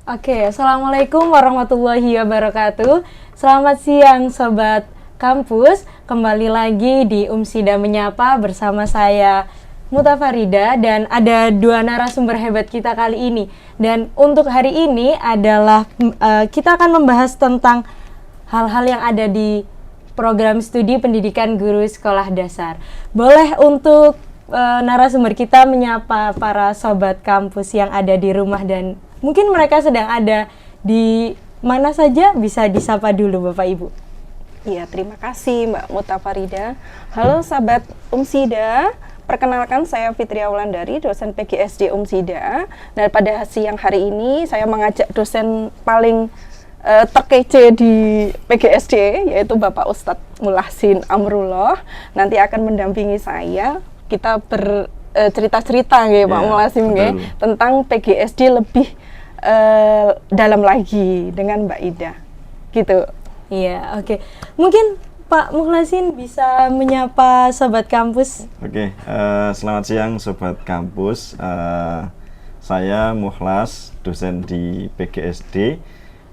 Oke, Assalamualaikum warahmatullahi wabarakatuh. Selamat siang Sobat Kampus. Kembali lagi di Umsida Menyapa bersama saya Muta Farida dan ada dua narasumber hebat kita kali ini. Dan untuk hari ini adalah kita akan membahas tentang hal-hal yang ada di program studi pendidikan guru sekolah dasar. Boleh untuk narasumber kita menyapa para Sobat Kampus yang ada di rumah dan mungkin mereka sedang ada di mana saja, bisa disapa dulu Bapak Ibu. Iya, terima kasih Mbak Muta Farida. Halo sahabat Umsida, perkenalkan saya Fitria Wulandari, dosen PGSD Umsida. Dan pada siang hari ini saya mengajak dosen paling terkece di PGSD, yaitu Bapak Ustadz Mulahsin Amrullah. Nanti akan mendampingi saya, kita cerita-cerita ya Pak Mulahsin tentang PGSD lebih dalam lagi dengan Mbak Ida gitu. Iya, oke. Mungkin Pak Mulahsin bisa menyapa Sobat Kampus. Oke, selamat siang Sobat Kampus. Saya Muhlas, dosen di PGSD,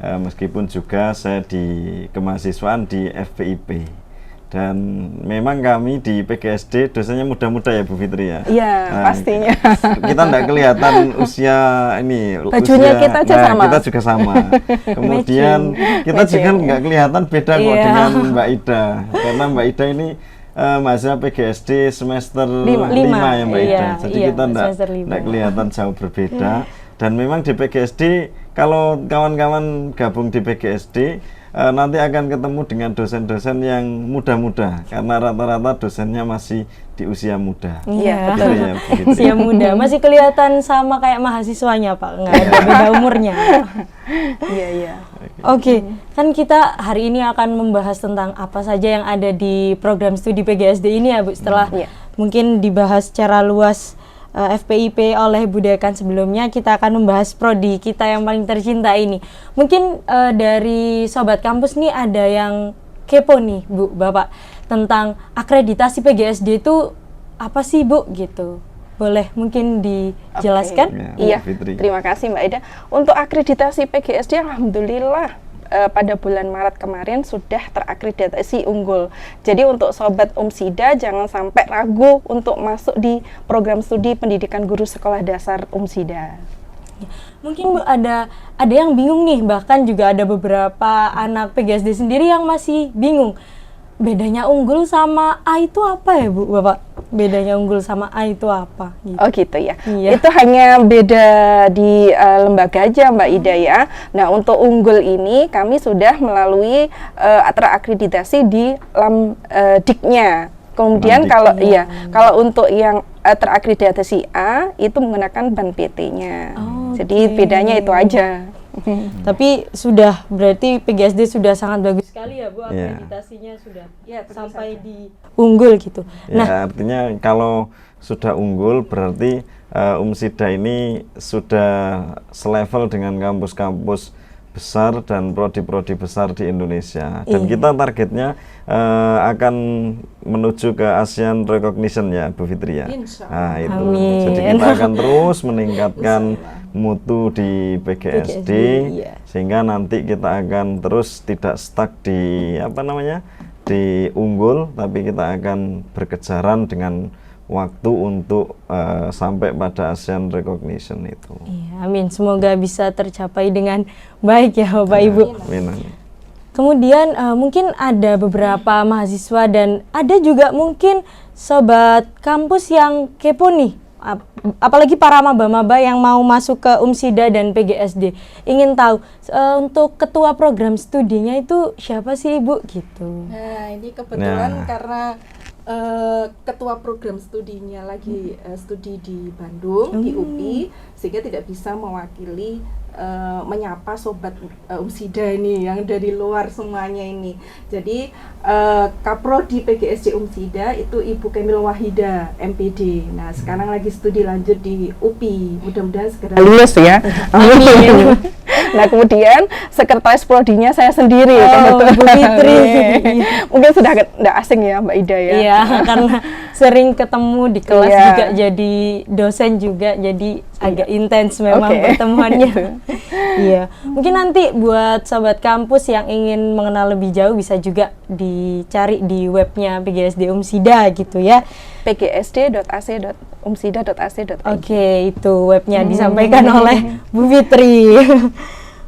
meskipun juga saya di kemahasiswaan di FPIP. Dan memang kami di PGSD dosennya muda-muda ya Bu Fitri ya? Iya, pastinya. Kita enggak kelihatan usia ini. Bajunya kita aja sama. Kita juga sama. Kemudian kita juga enggak kelihatan beda kok dengan Mbak Ida. Karena Mbak Ida ini mahasiswa PGSD semester 5 ya Mbak Ida. Jadi kita enggak kelihatan jauh berbeda. Dan memang di PGSD, kalau kawan-kawan gabung di PGSD, nanti akan ketemu dengan dosen-dosen yang muda-muda karena rata-rata dosennya masih di usia muda. Iya, betul ya, usia muda, masih kelihatan sama kayak mahasiswanya Pak, nggak ada beda umurnya. Iya. Oke, kan kita hari ini akan membahas tentang apa saja yang ada di program studi PGSD ini ya Bu. Setelah mungkin dibahas secara luas FPIP oleh Bu Dekan sebelumnya, kita akan membahas prodi kita yang paling tercinta ini. Mungkin dari Sobat Kampus nih ada yang kepo nih Bu, Bapak, tentang akreditasi PGSD itu apa sih Bu gitu. Boleh mungkin dijelaskan? Iya, terima kasih Mbak Ida. Untuk akreditasi PGSD alhamdulillah pada bulan Maret kemarin sudah terakreditasi unggul. Jadi untuk Sobat Umsida jangan sampai ragu untuk masuk di program studi pendidikan guru sekolah dasar Umsida. Mungkin Bu ada yang bingung nih, bahkan juga ada beberapa anak PGSD sendiri yang masih bingung. Bedanya unggul sama A itu apa ya Bu, Bapak? Bedanya unggul sama A itu apa? Gitu. Oh gitu ya. Iya. Itu hanya beda di lembaga aja Mbak Ida ya. Nah untuk unggul ini kami sudah melalui terakreditasi di Diknya. Kemudian kalau untuk yang terakreditasi A itu menggunakan BAN PT-nya. Jadi bedanya itu aja. Tapi sudah berarti PGSD sudah sangat bagus sekali ya Bu, akreditasinya sudah sampai di unggul gitu. Nah, artinya kalau sudah unggul berarti Umsida ini sudah selevel dengan kampus-kampus besar dan prodi-prodi besar di Indonesia. Dan kita targetnya akan menuju ke ASEAN Recognition ya Bu Fitri ya. Nah, itu. Amin. Jadi kita akan terus meningkatkan mutu di PGSD sehingga nanti kita akan terus tidak stuck di di unggul, tapi kita akan berkejaran dengan waktu untuk sampai pada ASEAN Recognition itu. Iya, amin. Semoga bisa tercapai dengan baik ya Bapak Ibu. Amin. Kemudian mungkin ada beberapa mahasiswa dan ada juga mungkin Sobat Kampus yang kepo nih, apalagi para maba-maba yang mau masuk ke Umsida dan PGSD, ingin tahu untuk ketua program studinya itu siapa sih Ibu gitu. Nah ini kebetulan karena ketua program studinya lagi studi di Bandung, di UPI, sehingga tidak bisa mewakili menyapa Sobat Umsida ini yang dari luar semuanya ini. Jadi Kaprodi PGSD Umsida itu Ibu Kemil Wahida, MPD. Nah sekarang lagi studi lanjut di UPI, mudah-mudahan segera lulus ya. Amin. Nah kemudian sekretaris prodinya saya sendiri, Bu Fitri. Mungkin sudah tidak asing ya Mbak Ida ya. Iya, karena sering ketemu di kelas juga, jadi dosen juga, jadi agak intens memang pertemuannya. Iya, mungkin nanti buat sobat kampus yang ingin mengenal lebih jauh bisa juga dicari di webnya PGSD Umsida gitu ya. pgsd.ac.umsida.ac.id. Oke, itu webnya disampaikan oleh Bu Fitri.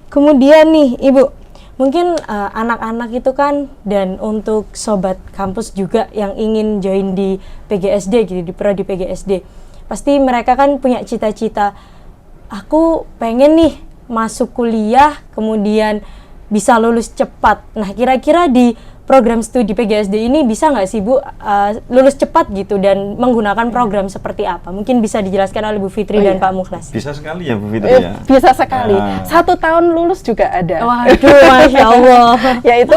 Kemudian nih Ibu, mungkin anak-anak itu kan, dan untuk sobat kampus juga yang ingin join di PGSD gitu, di prodi PGSD, pasti mereka kan punya cita-cita, aku pengen nih masuk kuliah kemudian bisa lulus cepat. Nah, kira-kira di program studi PGSD ini bisa nggak sih Bu lulus cepat gitu dan menggunakan program seperti apa? Mungkin bisa dijelaskan oleh Bu Fitri dan Pak Mukhlas. Bisa sekali ya Bu Fitri ya? Bisa sekali. 1 tahun lulus juga ada. Waduh, Masya Allah. Yaitu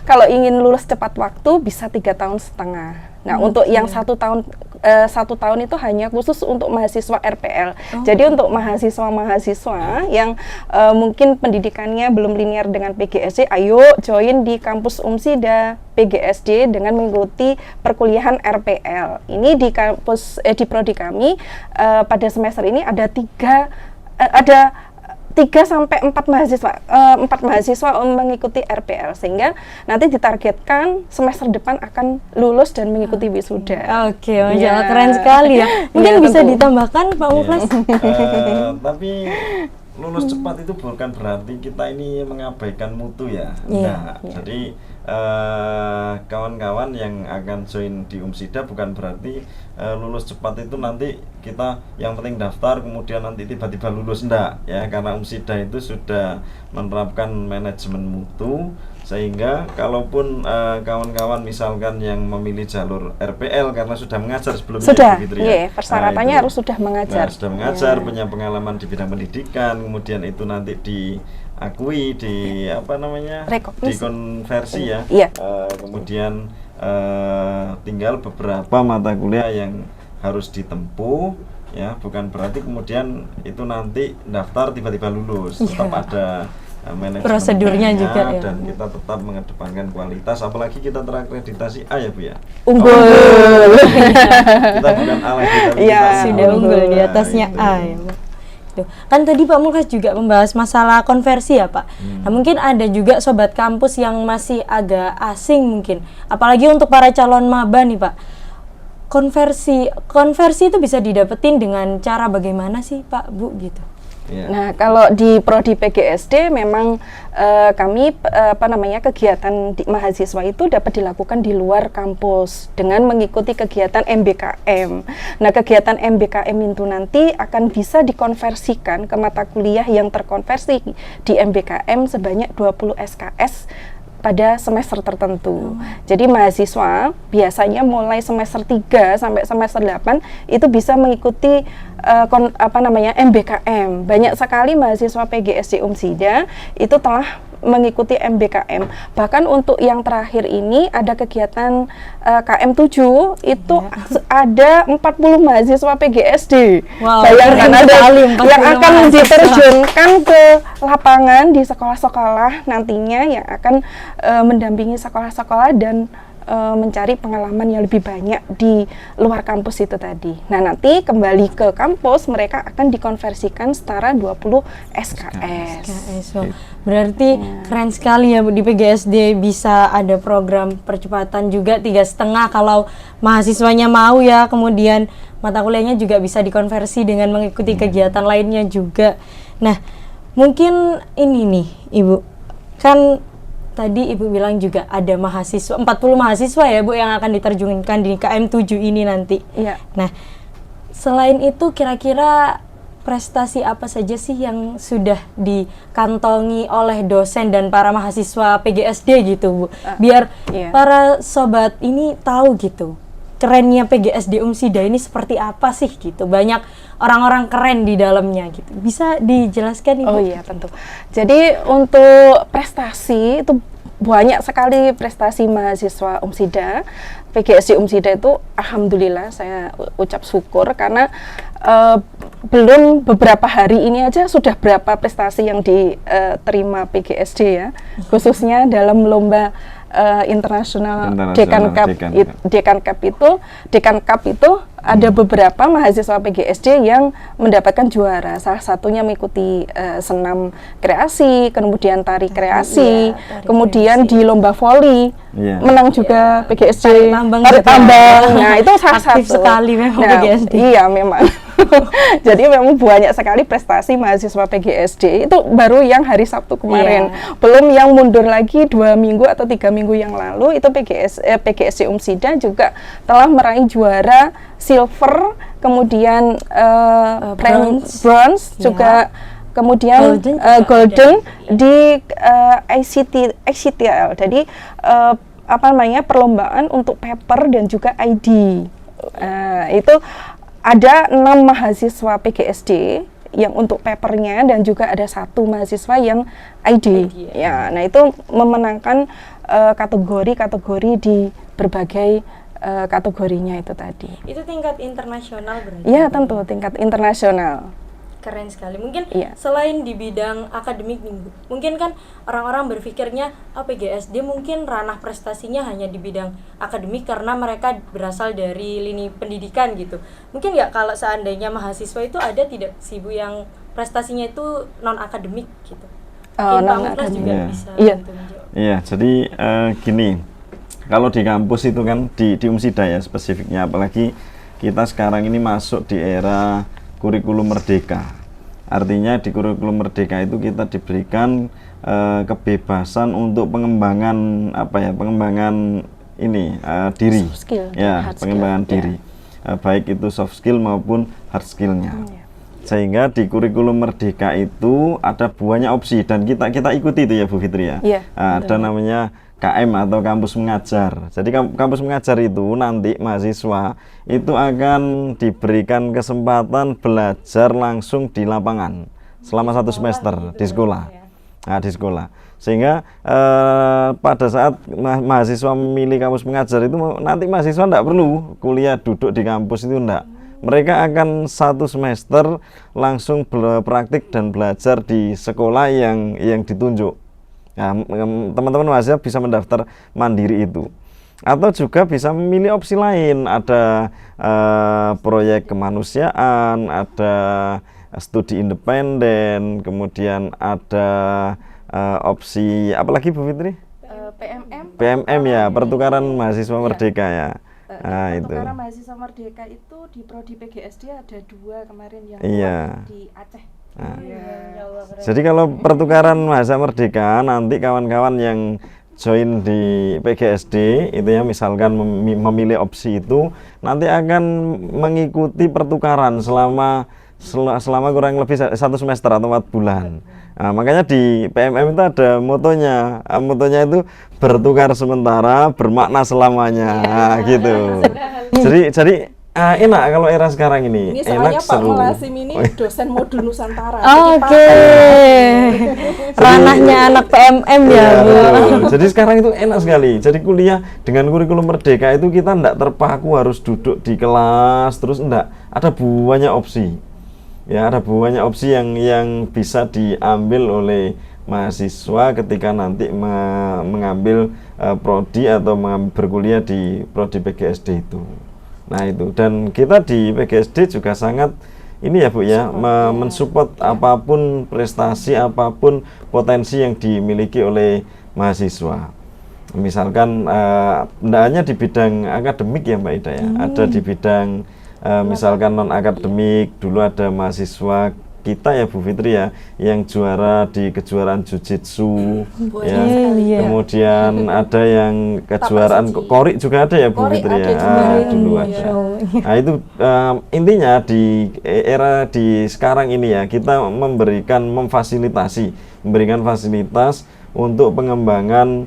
kalau ingin lulus tepat waktu bisa 3 tahun setengah. Nah, untuk yang 1 tahun itu hanya khusus untuk mahasiswa RPL. Jadi untuk mahasiswa yang mungkin pendidikannya belum linear dengan PGSD, ayo join di kampus Umsida PGSD dengan mengikuti perkuliahan RPL. Ini di kampus di prodi kami pada semester ini ada 3 sampai 4 mahasiswa mengikuti RPL, sehingga nanti ditargetkan semester depan akan lulus dan mengikuti wisuda. Oke, keren sekali ya. Mungkin bisa ditambahkan Pak Mukhlas. Tapi lulus cepat itu bukan berarti kita ini mengabaikan mutu ya. Jadi kawan-kawan yang akan join di Umsida bukan berarti lulus cepat itu nanti kita yang penting daftar kemudian nanti tiba-tiba lulus, enggak ya, karena Umsida itu sudah menerapkan manajemen mutu, sehingga kalaupun kawan-kawan misalkan yang memilih jalur RPL karena sudah mengajar sebelumnya, sudah, gitu ya, persyaratannya harus sudah mengajar. Sudah mengajar, punya pengalaman di bidang pendidikan, kemudian itu nanti diakui, dikonversi ya. Kemudian tinggal beberapa mata kuliah yang harus ditempuh ya, bukan berarti kemudian itu nanti daftar tiba-tiba lulus, tetap ada manajemen prosedurnya juga ya, dan kita tetap mengedepankan kualitas, apalagi kita terakreditasi A ya Bu ya. Unggul. Kita bukan A lagi, tapi kita sudah unggul di atasnya A ya Bu. Kan tadi Pak Mukhlas juga membahas masalah konversi ya Pak. Nah, mungkin ada juga sobat kampus yang masih agak asing mungkin, apalagi untuk para calon maba nih Pak. Konversi itu bisa didapetin dengan cara bagaimana sih Pak, Bu gitu? Nah, kalau di prodi PGSD memang kami kegiatan di mahasiswa itu dapat dilakukan di luar kampus dengan mengikuti kegiatan MBKM. Nah, kegiatan MBKM itu nanti akan bisa dikonversikan ke mata kuliah yang terkonversi di MBKM sebanyak 20 SKS pada semester tertentu. Jadi mahasiswa biasanya mulai semester 3 sampai semester 8 itu bisa mengikuti MBKM. Banyak sekali mahasiswa PGSD Umsida itu telah mengikuti MBKM. Bahkan untuk yang terakhir ini ada kegiatan KM7 itu ada 40 mahasiswa PGSD. Bayangkan ada yang akan diterjunkan ke lapangan di sekolah-sekolah nantinya, yang akan mendampingi sekolah-sekolah dan mencari pengalaman yang lebih banyak di luar kampus itu tadi. Nah, nanti kembali ke kampus mereka akan dikonversikan setara 20 SKS. Berarti keren sekali ya Bu, di PGSD bisa ada program percepatan juga 3,5 kalau mahasiswanya mau ya, kemudian mata kuliahnya juga bisa dikonversi dengan mengikuti kegiatan lainnya juga. Nah, mungkin ini nih Ibu, kan tadi Ibu bilang juga ada mahasiswa, 40 mahasiswa ya Bu yang akan diterjunkan di KM7 ini nanti. Iya. Nah, selain itu kira-kira prestasi apa saja sih yang sudah dikantongi oleh dosen dan para mahasiswa PGSD gitu Bu? Biar para sobat ini tahu gitu, kerennya PGSD Umsida ini seperti apa sih gitu. Banyak orang-orang keren di dalamnya gitu. Bisa dijelaskan Ibu? Oh iya, tentu. Jadi untuk prestasi itu banyak sekali prestasi mahasiswa Umsida. PGSD Umsida itu alhamdulillah saya ucap syukur karena belum beberapa hari ini aja sudah berapa prestasi yang diterima PGSD ya, khususnya dalam lomba internasional Dekan Cup itu ada beberapa mahasiswa PGSD yang mendapatkan juara. Salah satunya mengikuti senam kreasi, kemudian tari kreasi, kemudian di lomba voli menang juga PGSD. Tarik tambang. Nah, itu salah aktif satu. sekali memang PGSD. Iya, memang. Jadi memang banyak sekali prestasi mahasiswa PGSD itu baru yang hari Sabtu kemarin. Belum yang mundur lagi 2 minggu atau 3 minggu yang lalu itu PGSD Umsida juga telah meraih juara silver, kemudian bronze juga, kemudian golden di ICTL. Jadi perlombaan untuk paper dan juga ID. Itu ada 6 mahasiswa PGSD yang untuk papernya dan juga ada 1 mahasiswa yang ID. Ya, nah itu memenangkan kategori-kategori di berbagai kategorinya itu tadi. Itu tingkat internasional berarti? Iya, tentu tingkat internasional. Keren sekali. Mungkin selain di bidang akademik, mungkin kan orang-orang berpikirnya PGSD mungkin ranah prestasinya hanya di bidang akademik karena mereka berasal dari lini pendidikan gitu. Mungkin nggak kalau seandainya mahasiswa itu ada tidak sih Bu yang prestasinya itu non akademik gitu? Mungkin Pak Muklas juga bisa menjawab. Iya, jadi gini, kalau di kampus itu kan di Umsida ya spesifiknya, apalagi kita sekarang ini masuk di era kurikulum merdeka. Artinya di kurikulum merdeka itu kita diberikan kebebasan untuk pengembangan pengembangan ini diri, pengembangan diri, baik itu soft skill maupun hard skillnya. Sehingga di kurikulum merdeka itu ada banyak opsi dan kita ikuti itu ya Bu Fitri ya. Ada namanya KM atau kampus mengajar. Jadi kampus mengajar itu nanti mahasiswa itu akan diberikan kesempatan belajar langsung di lapangan selama 1 semester di sekolah. Nah, di sekolah. Sehingga pada saat mahasiswa memilih kampus mengajar itu nanti mahasiswa tidak perlu kuliah duduk di kampus itu enggak. Mereka akan 1 semester langsung praktik dan belajar di sekolah yang ditunjuk. Nah, teman-teman mahasiswa bisa mendaftar mandiri itu, atau juga bisa memilih opsi lain. Ada proyek kemanusiaan, ada studi independen, kemudian ada opsi apalagi Bu Fitri? PMM ya, pertukaran mahasiswa merdeka ya. Nah, pertukaran mahasiswa merdeka itu di prodi PGSD ada 2 kemarin yang di Aceh. Nah, jadi kalau pertukaran mahasiswa merdeka nanti kawan-kawan yang join di PGSD itu ya misalkan memilih opsi itu nanti akan mengikuti pertukaran selama kurang lebih 1 semester atau 4 bulan. Nah, makanya di PMM itu ada motonya itu bertukar sementara bermakna selamanya. Nah, gitu. Jadi enak kalau era sekarang ini. Ini soalnya enak, Pak seru. Mulasim ini dosen modul Nusantara. Oke. Ranahnya anak PMM ya, Bu. Jadi sekarang itu enak sekali. Jadi kuliah dengan kurikulum merdeka itu kita enggak terpaku harus duduk di kelas terus enggak. Ada banyak opsi. Ya, ada banyak opsi yang bisa diambil oleh mahasiswa ketika nanti mengambil prodi atau berkuliah di prodi PGSD itu. Nah itu, dan kita di PGSD juga sangat ini ya Bu ya, mensupport apapun prestasi, apapun potensi yang dimiliki oleh mahasiswa. Misalkan tidak hanya di bidang akademik ya Mbak Ida ya, ada di bidang misalkan non akademik. Dulu ada mahasiswa kita ya Bu Fitri ya yang juara di kejuaraan jujitsu ya. Kemudian ada yang kejuaraan kori juga ada ya Bu Fitri ya. Dulu ada. Nah itu intinya di era di sekarang ini ya kita memberikan fasilitas untuk pengembangan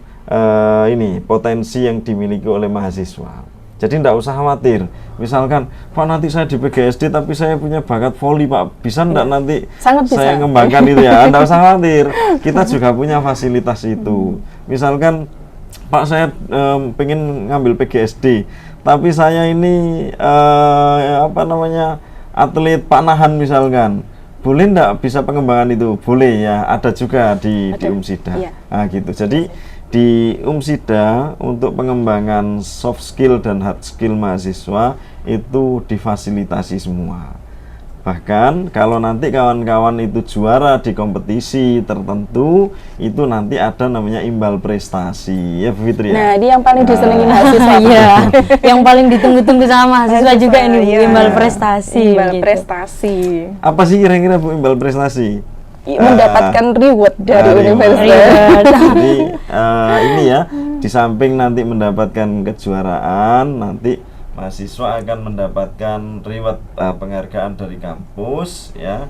ini potensi yang dimiliki oleh mahasiswa. Jadi tidak usah khawatir. Misalkan, Pak nanti saya di PGSD tapi saya punya bakat voli Pak, bisa enggak nanti saya ngembangkan itu ya? Tidak usah khawatir. Kita juga punya fasilitas itu. Misalkan, Pak saya pengen ngambil PGSD, tapi saya ini atlet panahan misalkan. Boleh enggak bisa pengembangan itu? Boleh ya, ada juga di Umsida. Nah gitu. Jadi di Umsida untuk pengembangan soft skill dan hard skill mahasiswa itu difasilitasi semua. Bahkan kalau nanti kawan-kawan itu juara di kompetisi tertentu, itu nanti ada namanya imbal prestasi, ya Bu Fitri ya. Nah, ini yang paling disenangi mahasiswa. Iya, yang paling ditunggu-tunggu sama mahasiswa juga ini iya. imbal prestasi. Imbal gitu. prestasi. Apa sih kira-kira Bu imbal prestasi? Mendapatkan reward dari universitas. Jadi ini ya, di samping nanti mendapatkan kejuaraan, nanti mahasiswa akan mendapatkan reward penghargaan dari kampus, ya,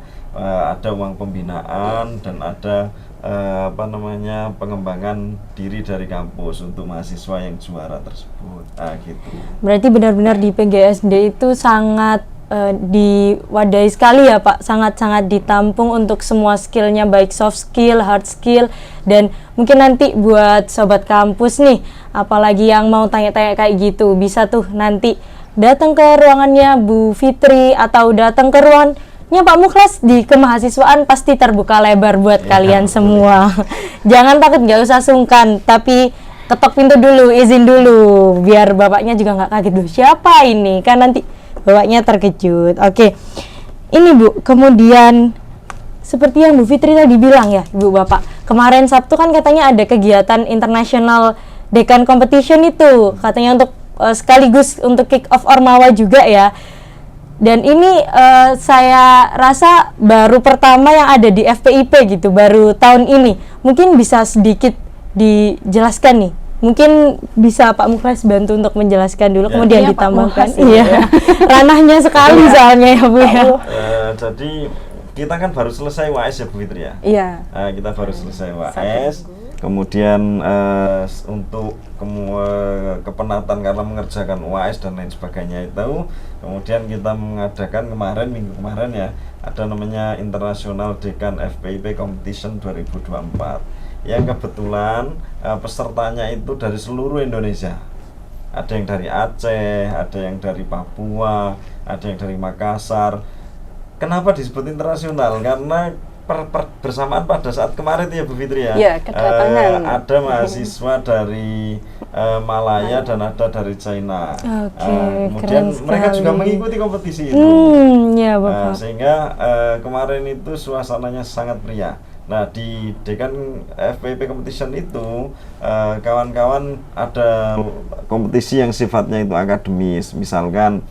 ada uang pembinaan dan ada pengembangan diri dari kampus untuk mahasiswa yang juara tersebut. Gitu. Berarti benar-benar di PGSD itu sangat diwadahi sekali ya Pak, sangat-sangat ditampung untuk semua skillnya, baik soft skill, hard skill, dan mungkin nanti buat sobat kampus nih, apalagi yang mau tanya-tanya kayak gitu, bisa tuh nanti datang ke ruangannya Bu Fitri atau datang ke ruangannya Pak Mukhlas di kemahasiswaan, pasti terbuka lebar buat kalian semua. Jangan takut, nggak usah sungkan, tapi ketok pintu dulu, izin dulu, biar bapaknya juga nggak kaget, loh siapa ini, kan nanti bapaknya terkejut. Oke, ini Bu, kemudian seperti yang Bu Fitri tadi bilang ya, Ibu Bapak, kemarin Sabtu kan katanya ada kegiatan International Dekan Competition itu, katanya untuk sekaligus untuk kick off Ormawa juga ya. Dan ini saya rasa baru pertama yang ada di FPIP gitu, baru tahun ini. Mungkin bisa sedikit dijelaskan nih. Mungkin bisa Pak Mukhlas bantu untuk menjelaskan dulu, kemudian ya, ditambahkan. Iya, ranahnya sekali soalnya ya Bu ya. Jadi kita kan baru selesai UAS ya Bu Fitri ya. Iya. Kita baru selesai UAS, kemudian untuk kepenatan karena mengerjakan UAS dan lain sebagainya itu, kemudian kita mengadakan minggu kemarin ya, ada namanya International Dekan FPIP Competition 2024. Yang kebetulan pesertanya itu dari seluruh Indonesia. Ada yang dari Aceh, ada yang dari Papua, ada yang dari Makassar. Kenapa disebut internasional? Karena bersamaan pada saat kemarin ya Bu Fitri ya. Iya, kedatangan. Ada mahasiswa dari Malaya dan ada dari China. Kemudian mereka juga mengikuti kompetisi itu. Ya, Bapak. Sehingga kemarin itu suasananya sangat meriah. Nah, di Dekan FPIP Competition itu kawan-kawan ada kompetisi yang sifatnya itu akademis. Misalkan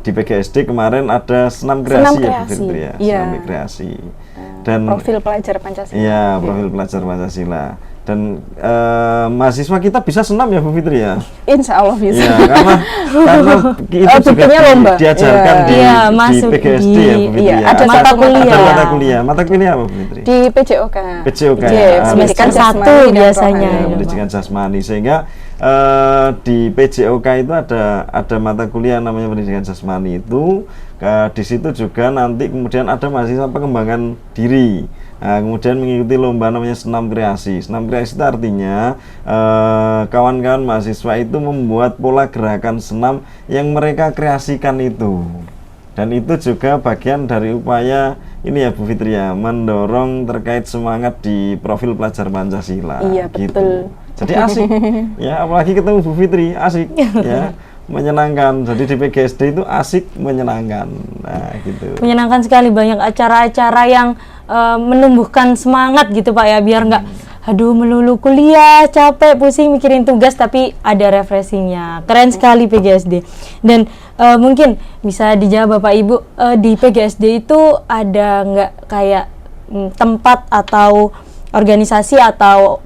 di PGSD kemarin ada senam kreasi ya Bu Fitri ya, senam kreasi. Dan profil pelajar Pancasila. Iya, profil pelajar Pancasila. Dan mahasiswa kita bisa senam ya Bu Fitri ya? Insya Allah bisa. Ya, karena itu juga diajarkan di PGSD ya Bu Fitri ya. Ada mata kuliah. Mata kuliah apa Bu Fitri? Di PJOK. Semester 1 biasanya. Pendidikan jasmani, sehingga di PJOK itu ada mata kuliah namanya pendidikan jasmani itu. Di situ juga nanti kemudian ada mahasiswa pengembangan diri. Kemudian mengikuti lomba namanya senam kreasi. Senam kreasi itu artinya kawan-kawan mahasiswa itu membuat pola gerakan senam yang mereka kreasikan itu. Dan itu juga bagian dari upaya ini ya Bu Fitri ya, mendorong terkait semangat di profil pelajar Pancasila. Iya, gitu. Betul. Jadi asik ya, apalagi ketemu Bu Fitri, asik ya, menyenangkan. Jadi di PGSD itu asik, menyenangkan. Nah, gitu. Menyenangkan sekali, banyak acara-acara yang menumbuhkan semangat gitu Pak ya, biar nggak aduh melulu kuliah, capek, pusing mikirin tugas, tapi ada refreshingnya. Keren sekali PGSD. Dan mungkin bisa dijawab Bapak Ibu, di PGSD itu ada nggak kayak tempat atau organisasi atau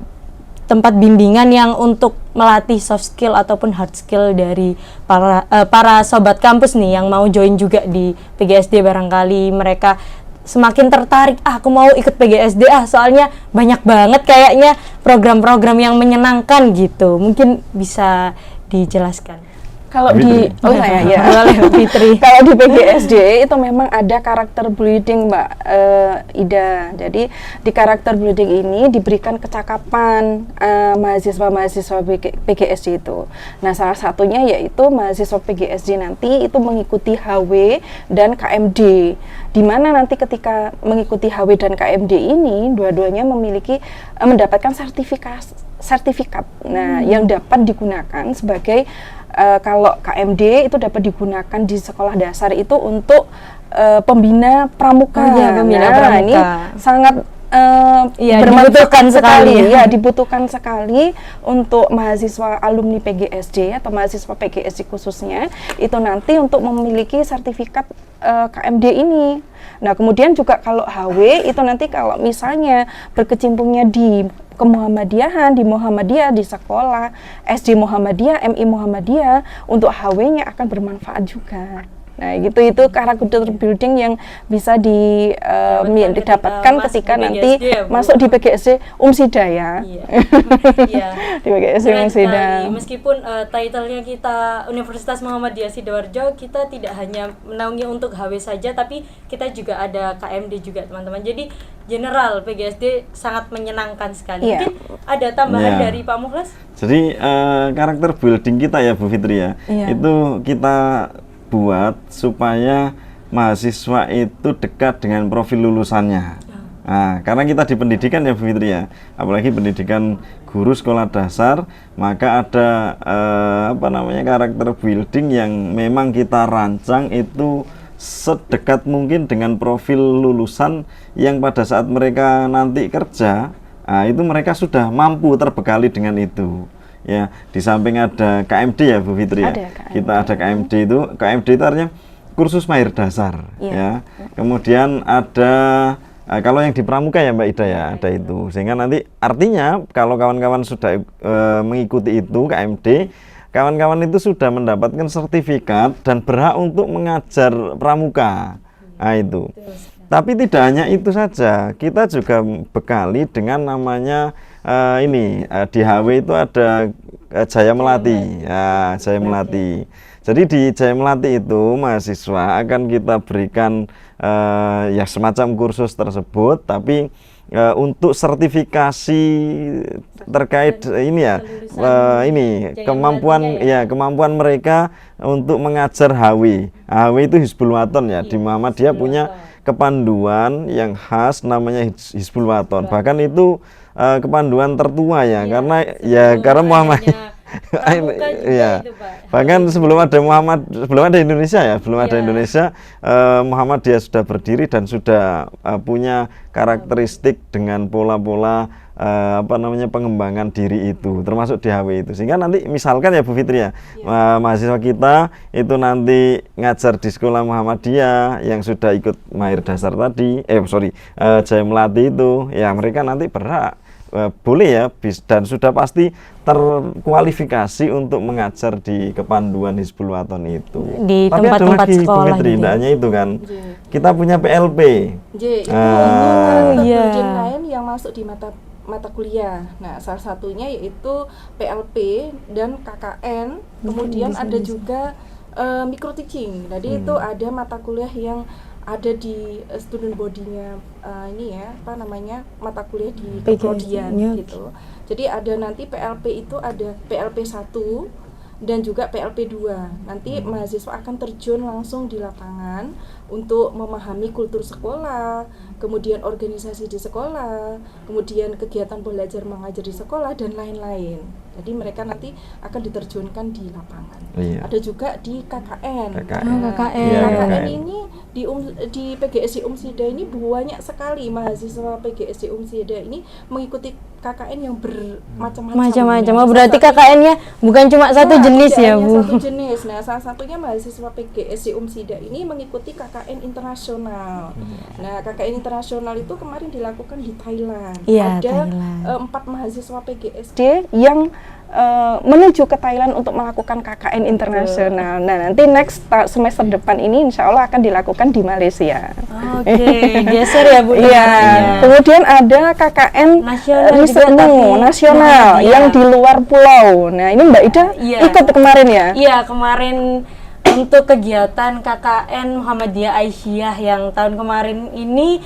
tempat bimbingan yang untuk melatih soft skill ataupun hard skill dari para sobat kampus nih yang mau join juga di PGSD, barangkali mereka semakin tertarik, aku mau ikut PGSD soalnya banyak banget kayaknya program-program yang menyenangkan gitu. Mungkin bisa dijelaskan. Kalau di saya ya, Fitri. Kalau di PGSD itu memang ada karakter building Mbak Ida. Jadi di karakter building ini diberikan kecakapan mahasiswa-mahasiswa PGSD itu. Nah, salah satunya yaitu mahasiswa PGSD nanti itu mengikuti HW dan KMD. Di mana nanti ketika mengikuti HW dan KMD ini dua-duanya mendapatkan sertifikat. Nah, yang dapat digunakan sebagai kalau KMD itu dapat digunakan di sekolah dasar itu untuk pembina pramuka. Pembina pramuka. Ini sangat dibutuhkan sekali. Ya, dibutuhkan sekali untuk mahasiswa alumni PGSD atau mahasiswa PGSD khususnya itu nanti untuk memiliki sertifikat KMD ini. Nah, kemudian juga kalau HW itu nanti kalau misalnya berkecimpungnya di kemuhammadiyahan, di Muhammadiyah, di sekolah SD Muhammadiyah, MI Muhammadiyah, untuk HW-nya akan bermanfaat juga. Nah, itu karakter building yang bisa didapatkan ketika nanti masuk di PGSD Umsida ya. Di PGSD Umsida. Meskipun title-nya kita Universitas Muhammadiyah Sidoarjo, kita tidak hanya menaungi untuk HW saja, tapi kita juga ada KMD juga, teman-teman. Jadi general PGSD sangat menyenangkan sekali. Mungkin ada tambahan dari Pak Mukhlas? Jadi karakter building kita ya Bu Fitri ya, itu kita buat supaya mahasiswa itu dekat dengan profil lulusannya. Nah, karena kita di pendidikan ya Bu Fitri ya, apalagi pendidikan guru sekolah dasar, maka ada karakter building yang memang kita rancang itu sedekat mungkin dengan profil lulusan yang pada saat mereka nanti kerja, itu mereka sudah mampu terbekali dengan itu. Ya, di samping ada KMD ya Bu Fitri ya. Kita ada KMD itu artinya kursus mahir dasar ya. Kemudian ada kalau yang di pramuka ya Mbak Ida ya, ada itu. Sehingga nanti artinya kalau kawan-kawan sudah mengikuti itu KMD, kawan-kawan itu sudah mendapatkan sertifikat dan berhak untuk mengajar pramuka. Nah, itu. Tapi tidak hanya itu saja, kita juga bekali dengan namanya di HW itu ada Jaya Melati. Ya, Jaya Melati. Jadi di Jaya Melati itu mahasiswa akan kita berikan ya semacam kursus tersebut, tapi untuk sertifikasi terkait ini ya, kemampuan mereka untuk mengajar HW. HW itu Hizbul Waton ya, di Muhammadiyah punya kepanduan yang khas namanya Hizbul Waton. Bahkan itu kepanduan tertua ya, karena Muhammad bahkan sebelum ada Indonesia Muhammadiyah sudah berdiri dan sudah punya karakteristik dengan pola-pola pengembangan diri itu, termasuk di HW itu. Sehingga nanti misalkan ya Bu Fitri ya, mahasiswa kita itu nanti ngajar di sekolah Muhammadiyah yang sudah ikut mahir dasar tadi, Jaya Melati itu, ya mereka nanti berhak boleh ya, dan sudah pasti terkualifikasi untuk mengajar di kepanduan Hizbul Waton itu. Di tempat-tempat sekolah. Tapi ada lagi itu kan, kita punya PLP. Itu karakter lain yang masuk di mata kuliah. Nah, salah satunya yaitu PLP dan KKN. Kemudian ada juga micro teaching. Jadi itu ada mata kuliah yang ada di student body-nya mata kuliah di keprodian gitu. Jadi ada nanti PLP itu ada PLP 1 dan juga PLP 2. Nanti mahasiswa akan terjun langsung di lapangan untuk memahami kultur sekolah, kemudian organisasi di sekolah, kemudian kegiatan belajar mengajar di sekolah dan lain-lain. Jadi mereka nanti akan diterjunkan di lapangan. Ada juga di KKN. KKN ini di PGSD Umsida ini banyak sekali mahasiswa PGSD Umsida ini mengikuti KKN yang bermacam-macam. Berarti KKN-nya bukan cuma satu jenis ya Bu? Satu jenis. Nah, salah satunya mahasiswa PGSD Umsida ini mengikuti KKN internasional. Nah, KKN internasional itu kemarin dilakukan di Thailand. Ada 4 mahasiswa PGSD yang menuju ke Thailand untuk melakukan KKN internasional. Nah, nanti next semester depan ini insya Allah akan dilakukan di Malaysia. Geser ya Bu. Iya. Kemudian ada KKN nasional yang di luar pulau. Nah, ini Mbak Ida ikut kemarin ya? Iya, kemarin untuk kegiatan KKN Muhammadiyah Aisyah yang tahun kemarin ini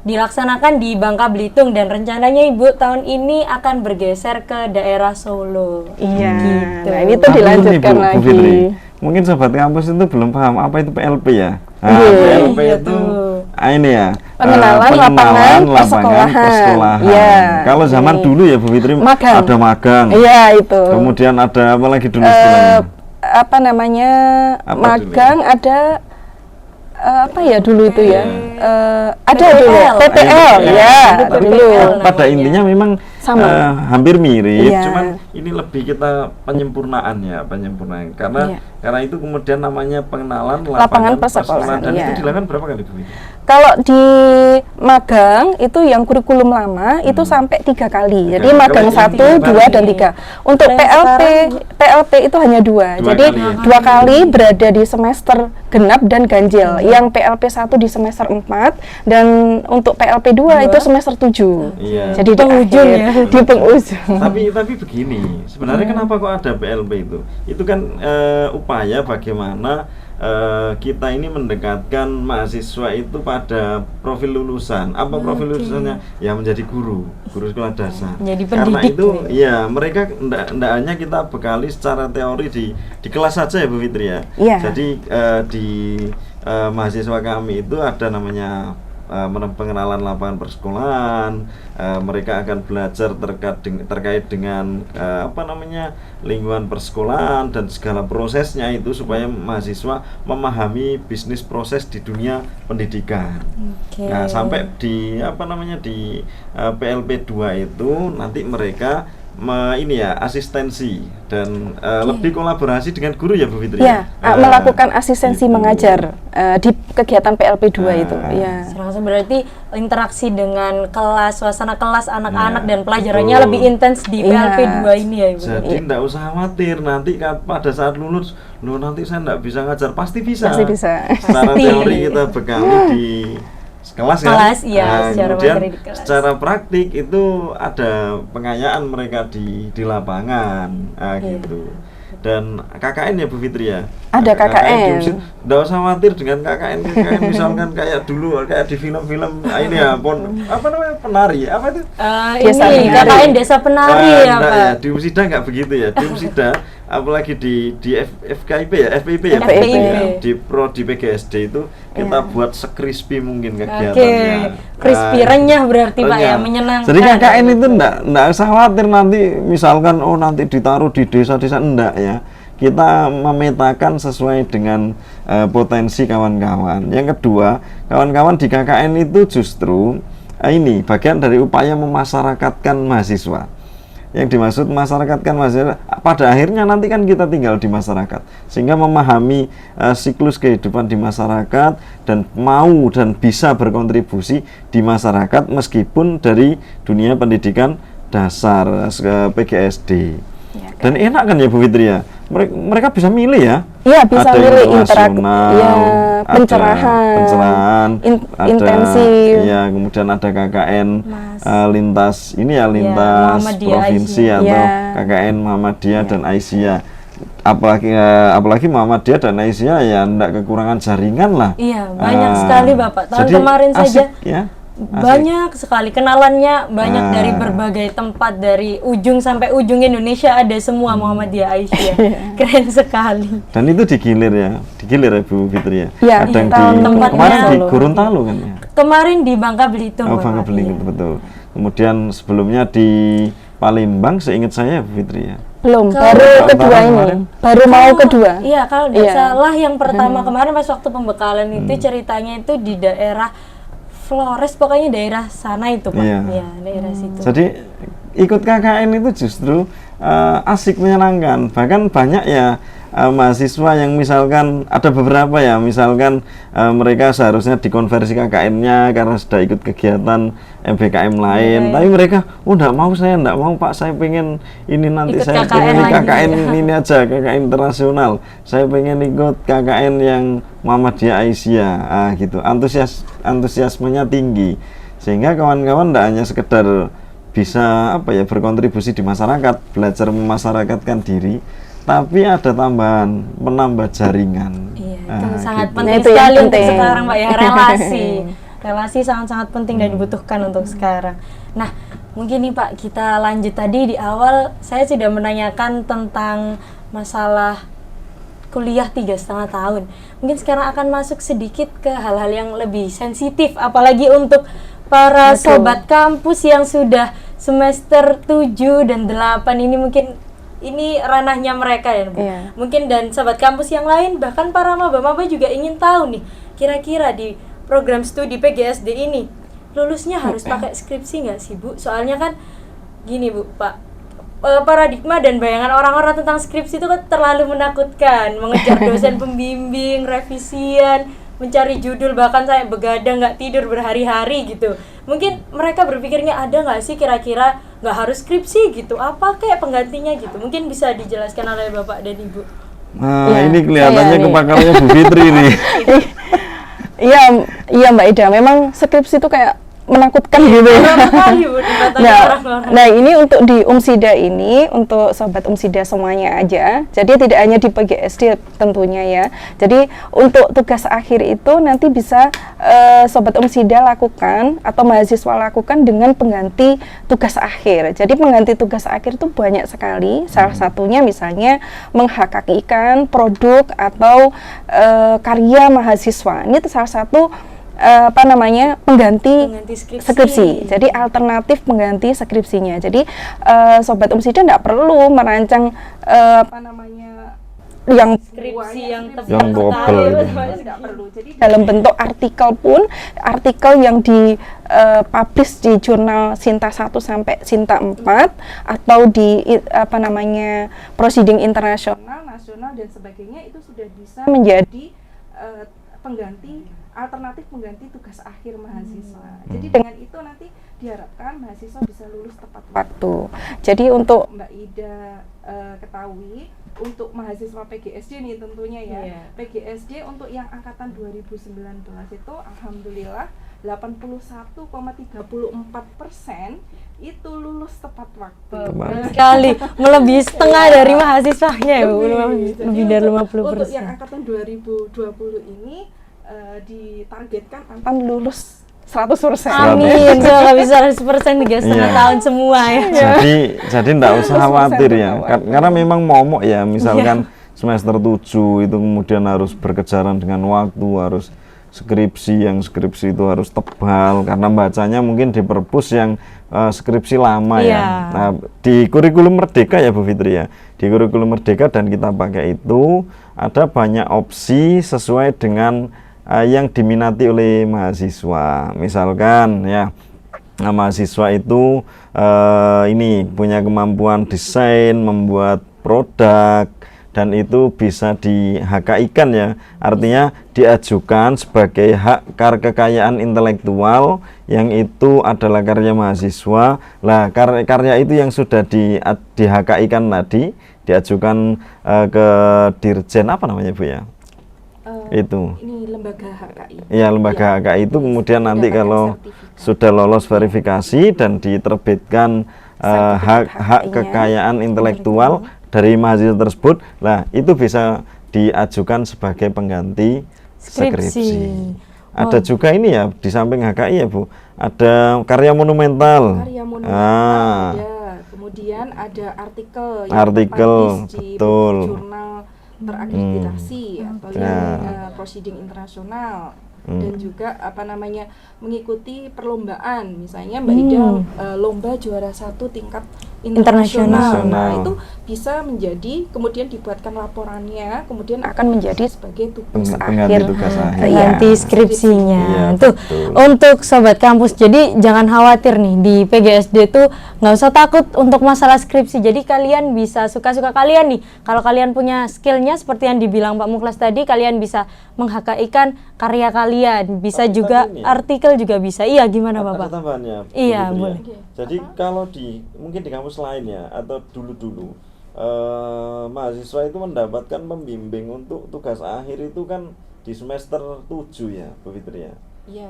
dilaksanakan di Bangka Belitung, dan rencananya Ibu tahun ini akan bergeser ke daerah Solo. Iya. Gitu. Nah, ini tuh dilanjutkan lagi. Bu Fitri, mungkin sobat kampus itu belum paham apa itu PLP ya. PLP itu ini ya pengenalan lapangan persekolahan. Ya. Kalau zaman dulu ya Bu Fitri magang. Ada magang. Iya itu. Kemudian ada apa lagi dulu istilahnya? Apa namanya? Magang dulu? Ada apa ya dulu itu ya? Ada dulu PPL ya. Dulu. Pada intinya memang sama. Hampir mirip, cuman ini lebih kita penyempurnaan karena itu kemudian namanya pengenalan lapangan persekolahan dan itu dilakukan berapa kali Bu? Kalau di magang itu yang kurikulum lama itu sampai 3 kali. Jadi magang 1, 2 dan 3. Untuk PLP itu hanya 2. Jadi 2 kali berada di semester genap dan ganjil. Yang PLP 1 di semester 4 dan untuk PLP 2 itu semester 7. Iya. Jadi di penghujung ya. Di penghujung. Tapi begini, sebenarnya kenapa kok ada PLP itu? Itu kan upaya bagaimana kita ini mendekatkan mahasiswa itu pada profil lulusan. Apa profil lulusannya? Ya menjadi guru sekolah dasar. Jadi karena pendidik itu ya mereka tidak hanya kita bekali secara teori di kelas saja ya Bu Fitri ya. Jadi di mahasiswa kami itu ada namanya pengenalan lapangan persekolahan, mereka akan belajar terkait dengan lingkungan persekolahan dan segala prosesnya itu supaya mahasiswa memahami bisnis proses di dunia pendidikan. Nah, sampai di di PLP 2 itu nanti mereka asistensi dan lebih kolaborasi dengan guru ya Bu Fitri. Melakukan asistensi mengajar di kegiatan PLP 2 itu. Berarti interaksi dengan kelas, suasana kelas anak-anak dan pelajarannya lebih intens di PLP 2 ini ya Ibu. Jadi tidak usah khawatir nanti pada saat lulus, nanti saya tidak bisa ngajar, pasti bisa. Secara teori kita bekali di kelas iya, kemudian secara praktik itu ada pengayaan mereka di lapangan gitu. Dan KKN ya Bu Fitri ya? Ada KKN. Nggak usah khawatir dengan KKN misalkan kayak dulu kayak di film-film ini ya penari apa itu? KKN desa penari ya Pak. Di Umsida nggak begitu ya. Di Umsida apalagi di FKIP ya, FPIP ya, di PGSD itu kita buat sekrispy mungkin kegiatannya. Crispy renyah berarti Pak ya, menyenangkan. Jadi KKN itu enggak usah khawatir nanti misalkan nanti ditaruh di desa-desa, enggak ya. Kita memetakan sesuai dengan potensi kawan-kawan. Yang kedua, kawan-kawan di KKN itu justru ini bagian dari upaya memasyarakatkan mahasiswa. Yang dimaksud masyarakatkan mahasiswa, pada akhirnya nanti kan kita tinggal di masyarakat sehingga memahami siklus kehidupan di masyarakat dan mau dan bisa berkontribusi di masyarakat meskipun dari dunia pendidikan dasar PGSD. Dan enak kan ya Bu Fitri ya, mereka bisa milih ya. Iya, bisa ada milih pencerahan, intensif. Iya, kemudian ada KKN lintas provinsi atau KKN Muhammadiyah dan Aisyah. Apalagi Muhammadiyah dan Aisyah ya enggak kekurangan jaringan lah. Iya, banyak sekali Bapak. Tahun kemarin saja. Ya. Banyak sekali kenalannya, banyak dari berbagai tempat, dari ujung sampai ujung Indonesia ada semua Muhammadiyah Aisyah. Keren sekali. Dan itu digilir ya Bu Fitri ya. Kadang kemarin di Gorontalo kan ya. Kemarin di Bangka Belitung. Bangka Belitung betul. Kemudian sebelumnya di Palembang, seingat saya Bu Fitri ya. Belum, baru kedua ini. Baru mau kedua. Iya, kalau tidak salah yang pertama kemarin pas waktu pembekalan itu ceritanya itu di daerah Flores, pokoknya daerah sana itu Pak. Ya, daerah situ. Jadi ikut KKN itu justru asik, menyenangkan. Bahkan banyak ya mahasiswa yang misalkan ada beberapa ya, misalkan mereka seharusnya dikonversi KKN-nya karena sudah ikut kegiatan MBKM lain, tapi mereka saya enggak mau Pak, saya pengen ini nanti ikut saya pengen KKN ini aja, KKN internasional, saya pengen ikut KKN yang Muhammadiyah Aisyah, gitu. Antusiasmenya tinggi sehingga kawan-kawan enggak hanya sekedar bisa berkontribusi di masyarakat, belajar memasyarakatkan diri, tapi ada tambahan menambah jaringan. Iya, itu sangat penting sekali untuk sekarang Pak ya, relasi sangat-sangat penting dan dibutuhkan untuk sekarang. Nah, mungkin nih Pak, kita lanjut. Tadi di awal saya sudah menanyakan tentang masalah kuliah 3,5 tahun. Mungkin sekarang akan masuk sedikit ke hal-hal yang lebih sensitif, apalagi untuk para sobat kampus yang sudah semester 7 dan 8 ini, mungkin ini ranahnya mereka ya, Bu. Mungkin dan sobat kampus yang lain, bahkan para maba-maba juga ingin tahu nih, kira-kira di program studi PGSD ini lulusnya harus pakai skripsi nggak sih, Bu? Soalnya kan gini, Bu, Pak, paradigma dan bayangan orang-orang tentang skripsi itu kan terlalu menakutkan, mengejar dosen pembimbing, revisian, mencari judul, bahkan saya begadang nggak tidur berhari-hari gitu. Mungkin mereka berpikirnya ada nggak sih kira-kira nggak harus skripsi gitu, apa kayak penggantinya gitu? Mungkin bisa dijelaskan oleh Bapak dan Ibu. Nah, ini kelihatannya kepakarannya Bu Fitri nih. Iya Mbak Ida, memang skripsi itu kayak menakutkan gitu ya. Nah, ini untuk di Umsida ini, untuk sobat Umsida semuanya aja. Jadi tidak hanya di PGSD tentunya ya. Jadi untuk tugas akhir itu nanti bisa sobat Umsida lakukan atau mahasiswa lakukan dengan pengganti tugas akhir. Jadi pengganti tugas akhir itu banyak sekali. Salah satunya misalnya menghakikan produk atau karya mahasiswa. Ini salah satu pengganti skripsi. Jadi alternatif pengganti skripsinya. Jadi sobat Umsida tidak perlu merancang yang skripsi yang double tidak perlu. Jadi dalam bentuk artikel yang publish di jurnal Sinta 1 sampai Sinta 4 atau di proceeding internasional, nasional dan sebagainya, itu sudah bisa menjadi alternatif pengganti tugas akhir mahasiswa. Jadi dengan itu nanti diharapkan mahasiswa bisa lulus tepat waktu. Jadi untuk Mbak Ida ketahui, untuk mahasiswa PGSD nih tentunya ya, PGSD untuk yang angkatan 2019 itu alhamdulillah 81,34% itu lulus tepat waktu. Sekali, melebihi setengah dari mahasiswanya ya, Bu. Lebih dari 50%. Untuk yang angkatan 2020 ini ditargetkan akan lulus 100%. Amin, semoga bisa 100% 3,5 tahun semua ya. Jadi enggak usah khawatir ya. Karena memang momok ya, misalkan semester 7 itu kemudian harus berkejaran dengan waktu, harus skripsi itu harus tebal karena bacanya mungkin di perpus yang skripsi lama ya. Nah, di kurikulum Merdeka ya Bu Fitri ya. Di kurikulum Merdeka dan kita pakai itu ada banyak opsi sesuai dengan yang diminati oleh mahasiswa. Misalkan ya, mahasiswa itu ini punya kemampuan desain, membuat produk, dan itu bisa di HKI-kan ya, artinya diajukan sebagai hak kekayaan intelektual yang itu adalah karya mahasiswa. Lah karya itu yang sudah di HKI-kan tadi diajukan ke Dirjen apa namanya Bu ya? Itu ini lembaga HKI. Iya, lembaga HKI itu kemudian nanti kalau sudah lolos verifikasi dan diterbitkan hak kekayaan intelektual dari mahasiswa tersebut, lah itu bisa diajukan sebagai pengganti skripsi. Ada juga ini ya di samping HKI ya Bu, ada karya monumental. Ada. Kemudian ada artikel di jurnal terakreditasi atau yang proceeding internasional. Dan juga mengikuti perlombaan, misalnya Mbak Ida lomba juara 1 tingkat internasional. Nah, itu bisa menjadi kemudian dibuatkan laporannya, kemudian akan menjadi sebagai tugas akhir nanti skripsinya. Tuh untuk sobat kampus, jadi jangan khawatir nih, di PGSD tuh nggak usah takut untuk masalah skripsi. Jadi kalian bisa suka-suka kalian nih. Kalau kalian punya skillnya seperti yang dibilang Pak Muklas tadi, kalian bisa menghakaikan karya kalian, bisa juga artikel juga bisa. Iya, gimana Bapak? Ada tambahannya. Iya, boleh. Jadi kalau mungkin di kampus lain ya, atau dulu mahasiswa itu mendapatkan pembimbing untuk tugas akhir itu kan di semester 7 ya Bu Fitri ya.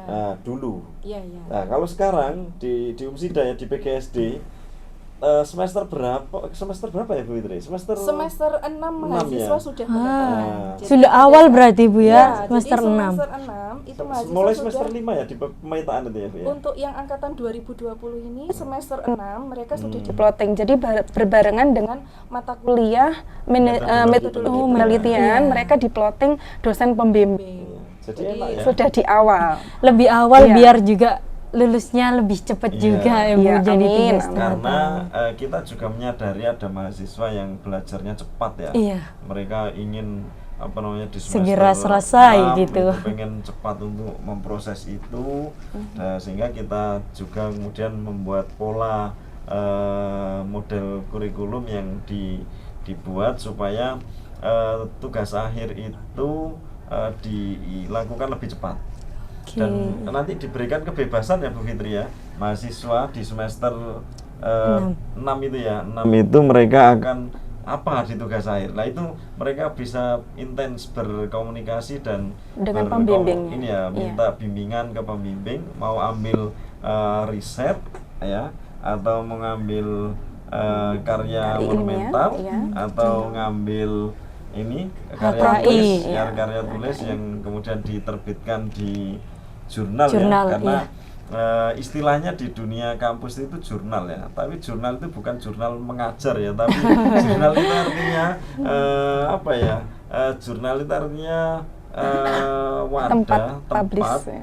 Nah, dulu. Nah, kalau sekarang di Umsida ya, di PGSD semester berapa ya Bu Fitri? Semester 6 mahasiswa ya? sudah sudah awal berarti Bu ya, semester 6. Semester 6 itu mahasiswa mulai sudah, semester 5 ya di pemetaan itu ya Bu ya? Untuk yang angkatan 2020 ini semester 6 mereka sudah Plotting. Jadi berbarengan dengan mata kuliah metodologi penelitian, mereka diplotting dosen pembimbing. Jadi enak ya? Sudah di awal. Lebih awal biar juga lulusnya lebih cepat juga ya Bu, jadi amin. 3,5 Karena tahun. kita juga menyadari ada mahasiswa yang belajarnya cepat ya. Iya. Mereka ingin di semester segera selesai 6, gitu. itu pengen cepat untuk memproses itu, sehingga kita juga kemudian membuat pola model kurikulum yang dibuat supaya tugas akhir itu dilakukan lebih cepat. Dan nanti diberikan kebebasan ya Bu Fitri ya, mahasiswa di semester 6 itu ya, 6 itu mereka akan apa di tugas akhir. Nah itu mereka bisa intens berkomunikasi dan dengan pembimbing ini ya, minta bimbingan ke pembimbing, mau ambil riset ya, atau mengambil karya monumental atau ngambil ini karya tulis yang kemudian diterbitkan di jurnal ya, karena istilahnya di dunia kampus itu jurnal ya, tapi jurnal itu bukan jurnal mengajar ya, tapi jurnal itu artinya jurnal itu artinya tempat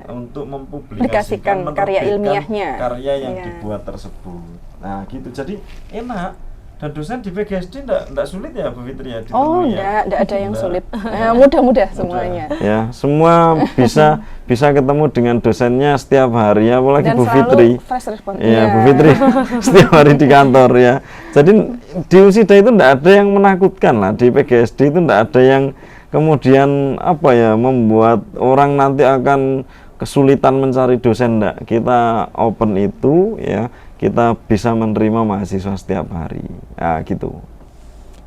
untuk mempublikasikan karya ilmiahnya, karya yang dibuat tersebut. Nah gitu, jadi enak. Dan dosen di PGSD enggak sulit ya Bu Fitri ya? Enggak ada yang sulit. Mudah-mudah semuanya. Ya, semua bisa ketemu dengan dosennya setiap hari ya, apalagi dan Bu Fitri. Fast respon. Ya, Bu Fitri setiap hari di kantor ya. Jadi di UMSIDA itu enggak ada yang menakutkan lah, di PGSD itu enggak ada yang kemudian membuat orang nanti akan kesulitan mencari dosen, enggak. Kita open itu ya. Kita bisa menerima mahasiswa setiap hari, ya gitu.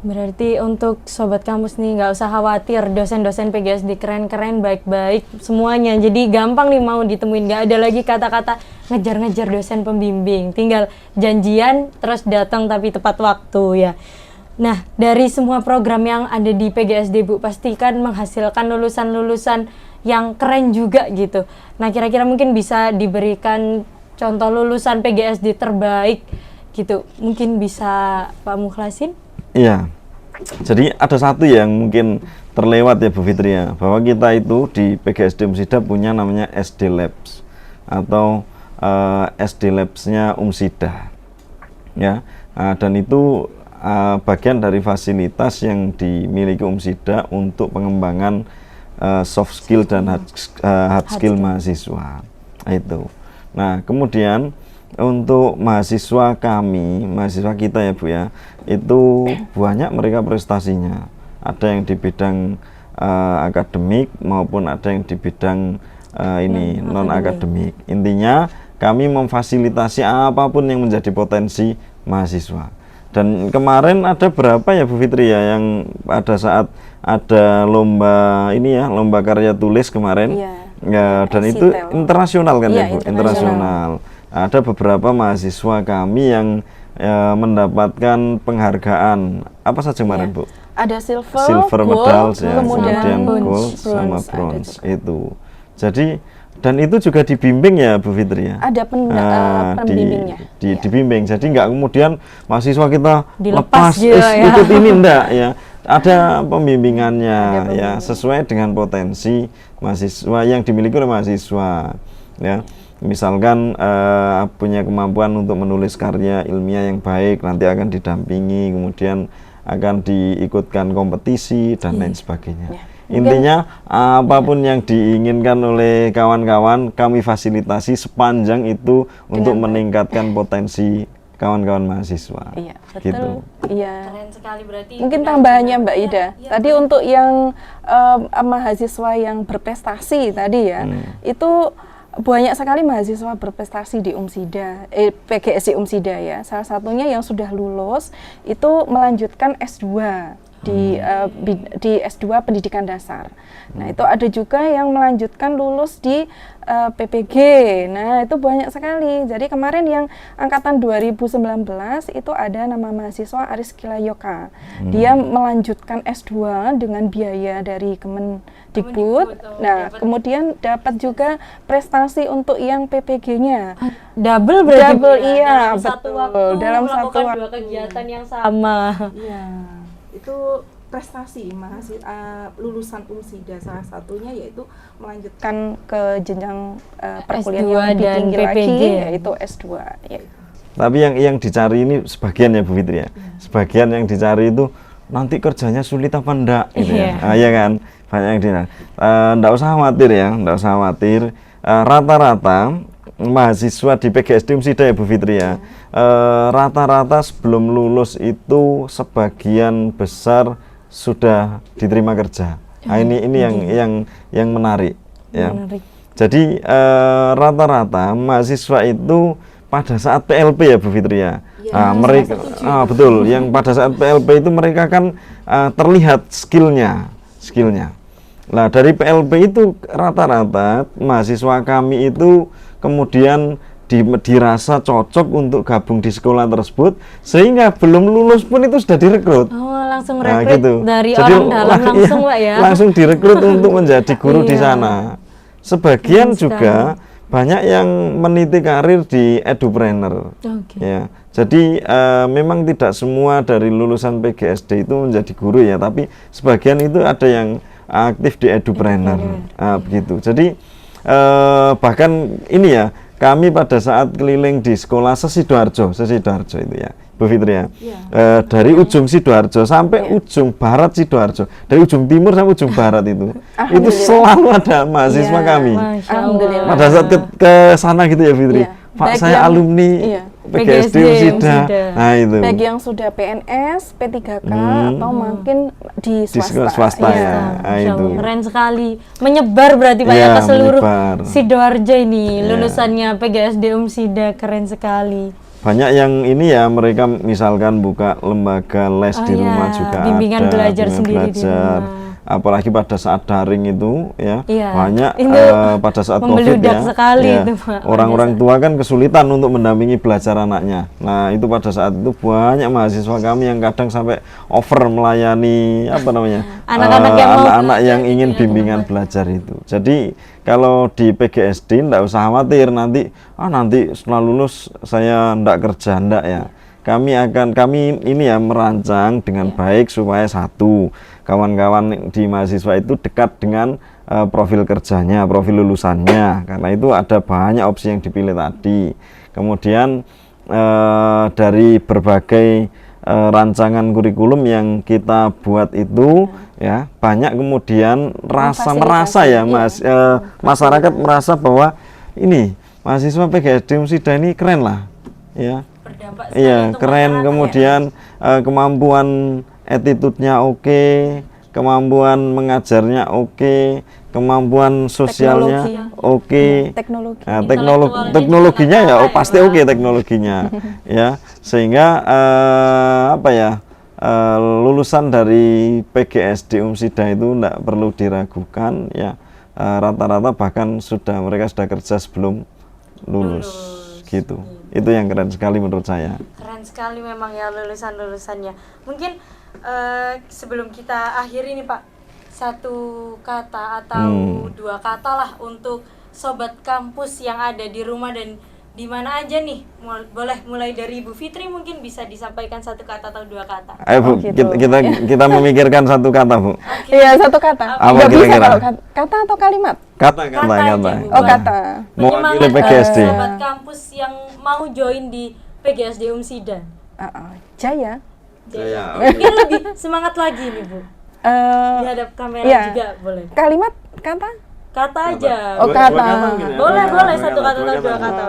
Berarti untuk sobat kampus nih nggak usah khawatir, dosen-dosen PGSD keren-keren, baik-baik semuanya. Jadi gampang nih mau ditemuin, nggak ada lagi kata-kata ngejar-ngejar dosen pembimbing. Tinggal janjian terus datang tapi tepat waktu ya. Nah, dari semua program yang ada di PGSD Bu, pastikan menghasilkan lulusan-lulusan yang keren juga gitu. Nah, kira-kira mungkin bisa diberikan contoh lulusan PGSD terbaik gitu, mungkin bisa Pak Mukhlasin? Iya, jadi ada satu yang mungkin terlewat ya Bu Fitri ya, bahwa kita itu di PGSD UMSIDA punya namanya SD Labs atau SD Labs-nya UMSIDA ya, dan itu bagian dari fasilitas yang dimiliki UMSIDA untuk pengembangan soft skill dan hard skill mahasiswa itu. Nah, kemudian untuk mahasiswa kita ya Bu ya, itu banyak mereka prestasinya. Ada yang di bidang akademik maupun ada yang di bidang non akademik. Intinya kami memfasilitasi apapun yang menjadi potensi mahasiswa. Dan kemarin ada berapa ya Bu Fitri ya, yang pada saat ada lomba karya tulis kemarin. Ya, dan itu internasional kan ya Bu, internasional. Ada beberapa mahasiswa kami yang mendapatkan penghargaan apa saja kemarin Bu? Ada silver medal ya, kemudian gold sama bronze itu. Jadi dan itu juga dibimbing ya Bu Fitri ya. Ada pembimbingnya. Dibimbing. Jadi nggak kemudian mahasiswa kita dilepas ikut ini enggak ya. Ada pembimbingannya ya, sesuai dengan potensi mahasiswa yang dimiliki oleh mahasiswa ya. Misalkan punya kemampuan untuk menulis karya ilmiah yang baik, nanti akan didampingi, kemudian akan diikutkan kompetisi dan lain sebagainya. Intinya apapun yang diinginkan oleh kawan-kawan kami fasilitasi sepanjang itu untuk meningkatkan potensi kawan-kawan mahasiswa. Iya, betul. Gitu. Iya. Keren sekali berarti. Mungkin tambahannya Mbak Ida. Tadi untuk yang mahasiswa yang berprestasi tadi ya, itu banyak sekali mahasiswa berprestasi di UMSIDA, PGSD UMSIDA ya. Salah satunya yang sudah lulus itu melanjutkan S2 di S2 Pendidikan Dasar. Nah, itu ada juga yang melanjutkan lulus di PPG. Nah, itu banyak sekali. Jadi kemarin yang angkatan 2019 itu ada nama mahasiswa Aris Kilayoka. Dia melanjutkan S2 dengan biaya dari Kemendikbud. Nah, kemudian dapat juga prestasi untuk yang PPG-nya. Double berarti. Double, iya, dalam satu betul. waktu Dalam melakukan satu waktu. dua kegiatan yang sama. Iya, itu prestasi mahasiswa lulusan UMSIDA, salah satunya yaitu melanjutkan Ke jenjang perkuliahan S2 yang lebih dan tinggi PPG, lagi, ya? yaitu S2. Yaitu. Tapi yang dicari ini sebagian ya Bu Fitri ya. Sebagian yang dicari itu nanti kerjanya sulit apa enggak gitu ya. Ya kan? Banyak yang dicari. Enggak usah khawatir ya, enggak usah khawatir. Rata-rata mahasiswa di PGSD UMSIDA ya Bu Fitri ya. Rata-rata sebelum lulus itu sebagian besar sudah diterima kerja. Nah, ini yang menarik ya. Jadi rata-rata mahasiswa itu pada saat PLP ya Bu Fitri ya. Mereka betul, yang pada saat PLP itu mereka kan terlihat skillnya. Nah, dari PLP itu rata-rata mahasiswa kami itu kemudian dirasa cocok untuk gabung di sekolah tersebut, sehingga belum lulus pun itu sudah direkrut. Langsung rekrut gitu. dari Jadi, orang dalam langsung Pak ya. Langsung direkrut untuk menjadi guru di sana. Sebagian juga banyak yang meniti karir di edupreneur. Ya. Jadi memang tidak semua dari lulusan PGSD itu menjadi guru ya, tapi sebagian itu ada yang aktif di edupreneur. Begitu. Jadi bahkan ini ya, kami pada saat keliling di sekolah Sidoarjo itu ya, Bu Fitri ya. Dari ujung Sidoarjo sampai ujung barat Sidoarjo, dari ujung timur sampai ujung barat itu selalu ada mahasiswa kami. Alhamdulillah. Pada saat ke sana gitu ya Fitri. Pak, Baik saya yang- alumni PGSD UMSIDA. Nah, itu. Baik yang sudah PNS, P3K atau mungkin di Di swasta. swasta ya. Nah, Masya itu. Allah, keren sekali. Menyebar berarti Pak ya Iya, ke seluruh menyebar. Sidoarjo ini. Lulusannya PGSD UMSIDA, keren sekali. Banyak yang ini ya, mereka misalkan buka lembaga les di rumah juga bimbingan ada, belajar bimbingan sendiri di belajar. rumah. Apalagi pada saat daring itu ya, banyak itu pada saat COVID membeludak ya, sekali ya, itu, Pak. orang-orang tua kan kesulitan untuk mendampingi belajar anaknya. Nah, itu pada saat itu banyak mahasiswa kami yang kadang sampai over melayani anak-anak yang ingin bimbingan belajar itu. Jadi kalau di PGSD enggak usah khawatir nanti setelah lulus saya enggak kerja, enggak ya. Kami ini ya merancang dengan baik supaya satu, kawan-kawan di mahasiswa itu dekat dengan profil kerjanya, profil lulusannya, karena itu ada banyak opsi yang dipilih tadi. Kemudian dari berbagai rancangan kurikulum yang kita buat itu ya, banyak kemudian merasa ya masyarakat merasa bahwa ini mahasiswa PGSD UMSIDA ini keren lah ya. Iya, keren. Kemudian kemampuan attitude-nya oke, kemampuan mengajarnya oke, kemampuan sosialnya oke. Teknologinya ya pasti oke teknologinya. Ya, sehingga lulusan dari PGSD UMSIDA itu enggak perlu diragukan ya. Rata-rata bahkan mereka sudah kerja sebelum lulus. Gitu. Itu yang keren sekali menurut saya. Keren sekali memang ya lulusan-lulusannya. Mungkin sebelum kita akhiri nih Pak, satu kata atau dua kata lah untuk sobat kampus yang ada di rumah dan di mana aja nih. Boleh mulai dari Ibu Fitri, mungkin bisa disampaikan satu kata atau dua kata. Ayo Bu, kita memikirkan satu kata Bu. Iya, satu kata. Apa Nggak bisa kira-kira? kalau kata atau kalimat? Kata. aja, Bu. Oh, kata. Mewakili Penyemangat PGSD. sobat kampus yang mau join di PGSD UMSIDA. Jaya. Mungkin lebih semangat lagi nih Bu. Dihadap kamera juga boleh. Kalimat, kata? Kata aja. Oh, kata. Boleh satu kata atau dua kata.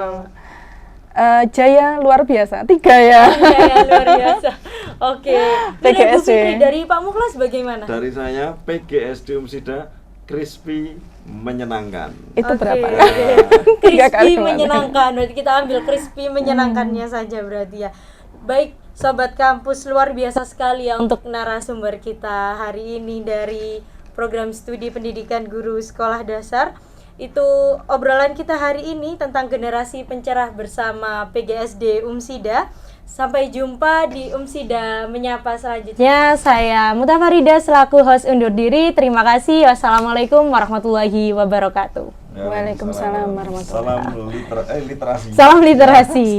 Jaya luar biasa. 3 ya. Jaya luar biasa. Oke. PGSD. Fitri, dari Pak Mukhlas bagaimana? Dari saya PGSD UMSIDA crispy menyenangkan. Itu berapa? Crispy menyenangkan. Berarti kita ambil crispy menyenangkannya saja berarti ya. Baik Sobat Kampus, luar biasa sekali ya untuk narasumber kita hari ini dari program studi pendidikan guru sekolah dasar. Itu obrolan kita hari ini tentang generasi pencerah bersama PGSD Umsida. Sampai jumpa di Umsida Menyapa selanjutnya. Saya Muta Farida selaku host undur diri. Terima kasih. Wassalamualaikum warahmatullahi wabarakatuh. Waalaikumsalam warahmatullahi wabarakatuh. Salam literasi. Salam literasi.